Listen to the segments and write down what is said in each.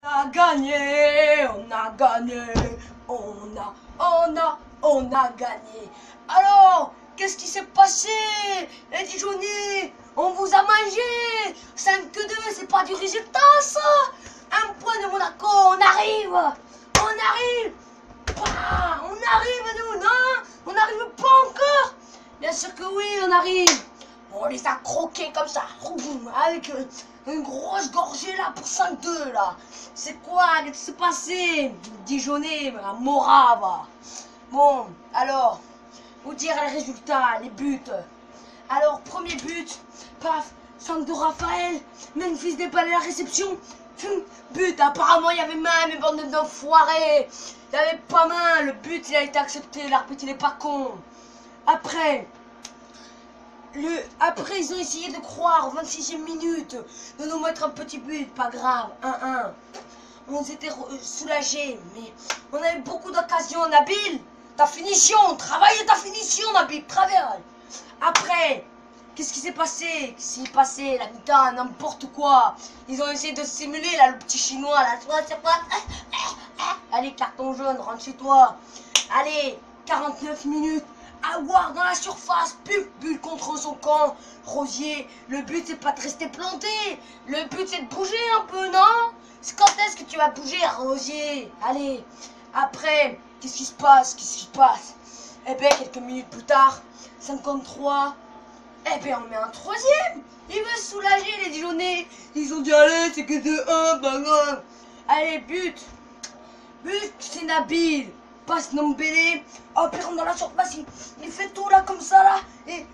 A gagné, on a gagné, on a gagné. Alors, qu'est-ce qui s'est passé, les Dijonais? On vous a mangé. 5-2, c'est pas du résultat, ça. Un point de Monaco, on arrive. On arrive, nous, non? On n'arrive pas encore. Bien sûr que oui, on arrive. On les a croqués comme ça, avec une grosse gorgée là pour 5-2 là. C'est quoi? Qu'est-ce qui s'est passé? Dijonais, à Morave. Bon, alors, vous dire les résultats, les buts. Alors, premier but, paf, centre de Raphaël, Memphis Depay à la réception. But, apparemment il y avait main, mais bande d'enfoirés. Il n'y avait pas main, le but il a été accepté, l'arbitre il est pas con. Après, ils ont essayé de croire, 26e minute, de nous mettre un petit but, pas grave, 1-1. On s'était soulagés, mais on a eu beaucoup d'occasions. Nabil, ta finition, travaille ta finition, Nabil, travaille. Après, qu'est-ce qui s'est passé? Qu'est-ce qui s'est passé? La mi-temps, n'importe quoi. Ils ont essayé de simuler, là, le petit chinois, là, toi, c'est quoi? Allez, carton jaune, rentre chez toi. Allez, 49 minutes. Aouar dans la surface, but contre son camp. Rosier, le but c'est pas de rester planté. Le but c'est de bouger un peu, non? C'est quand est-ce que tu vas bouger, Rosier? Allez, après, qu'est-ce qui se passe? Eh bien, quelques minutes plus tard, 53. Eh bien, on met un troisième. Ils veulent soulager les Dijonais. Ils ont dit, allez, c'est que de 1, bah grave. Allez, but, c'est Nabil. Passe Nombélé, hop, il rentre dans la surface, il fait tout là comme ça là, et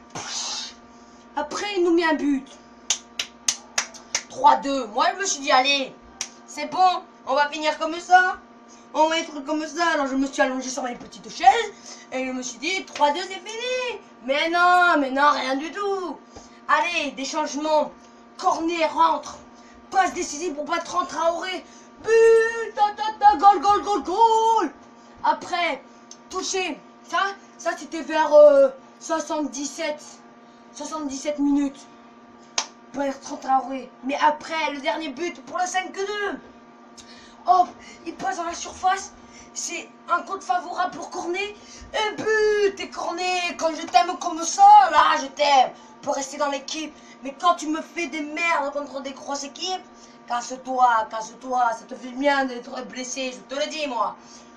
après il nous met un but. 3-2, moi je me suis dit allez, c'est bon, on va finir comme ça, on va être comme ça. Alors je me suis allongé sur mes petites chaises, et je me suis dit 3-2 c'est fini. Mais non, rien du tout. Allez, des changements, Cornet rentre, passe décisive pour battre Traoré, but, goal. Après, touché, ça c'était vers 77 minutes. Bertrand Traoré. Mais après, le dernier but pour le 5-2. Hop, il passe dans la surface. C'est un compte favorable pour Cornet. Et but, et Cornet, quand je t'aime comme ça, là, je t'aime. Pour rester dans l'équipe. Mais quand tu me fais des merdes contre des grosses équipes, casse-toi, ça te fait bien d'être blessé, je te le dis, moi.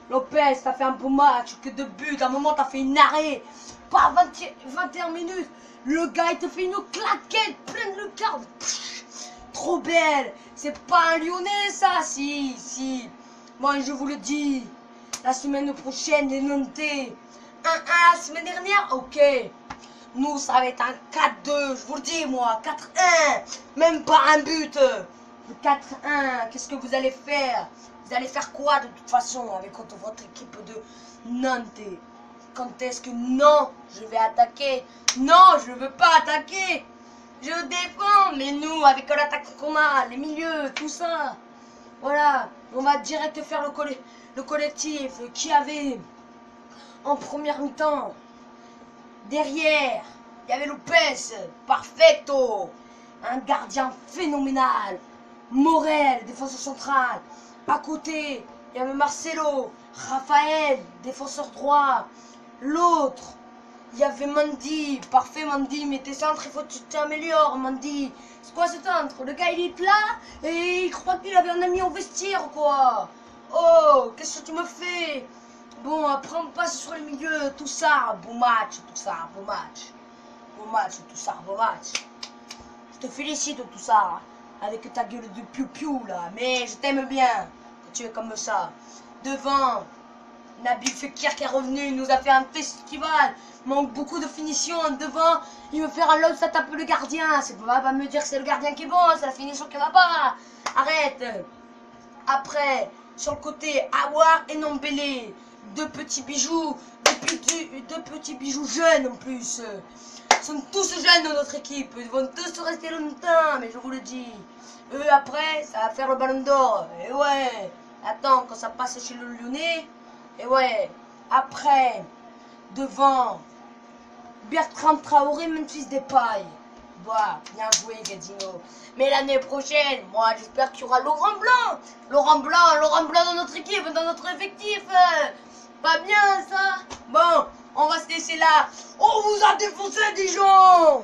Lopez, t'as fait un beau match, que de buts, à un moment t'as fait une arrêt, pas 21 minutes, le gars il te fait une claquette pleine de cartes, trop belle, c'est pas un Lyonnais ça, si, moi je vous le dis, la semaine prochaine les Nantais, 1-1 la semaine dernière, ok, nous ça va être un 4-2, je vous le dis moi, 4-1, même pas un but, 4-1, qu'est-ce que vous allez faire? Vous allez faire quoi de toute façon avec votre équipe de Nantes? Quand est-ce que non, je vais attaquer? Non, je ne veux pas attaquer. Je défends, mais nous, avec l'attaque qu'on a, les milieux, tout ça. Voilà, on va direct faire le collectif qui avait en première mi-temps. Derrière, il y avait Lopez, perfecto. Un gardien phénoménal. Morel, défenseur central. À côté, il y avait Marcelo, Raphaël, défenseur droit. L'autre, il y avait Mandy, parfait Mandy, mais tes centres, il faut que tu t'améliores, Mandy. C'est quoi ce centre? Le gars, il est là et il croit qu'il avait un ami au vestiaire, quoi. Oh, qu'est-ce que tu me fais? Bon, après on passe sur le milieu, tout ça, beau match, tout ça, beau match. Beau match, tout ça, beau match. Je te félicite de tout ça. Avec ta gueule de piou-piou là, mais je t'aime bien quand tu es comme ça. Devant, Nabil Fekir qui est revenu, il nous a fait un festival, manque beaucoup de finition. Devant, il veut faire un lob, ça tape le gardien. C'est pas me dire que c'est le gardien qui est bon, c'est la finition qui va pas. Arrête. Après, sur le côté, Aouar et Nombélé, deux petits bijoux, deux petits bijoux jeunes en plus. Ils sont tous jeunes dans notre équipe, ils vont tous rester longtemps, mais je vous le dis. Eux après, ça va faire le ballon d'or. Et ouais, attends, quand ça passe chez le Lyonnais. Et ouais, après, devant, Bertrand Traoré, Memphis Depay. Bah, bien joué, Gatineau. Mais l'année prochaine, moi, j'espère qu'il y aura Laurent Blanc. Laurent Blanc dans notre équipe, dans notre effectif. Pas bien, ça. Bon, on va se laisser là. On vous a défoncé, Dijon.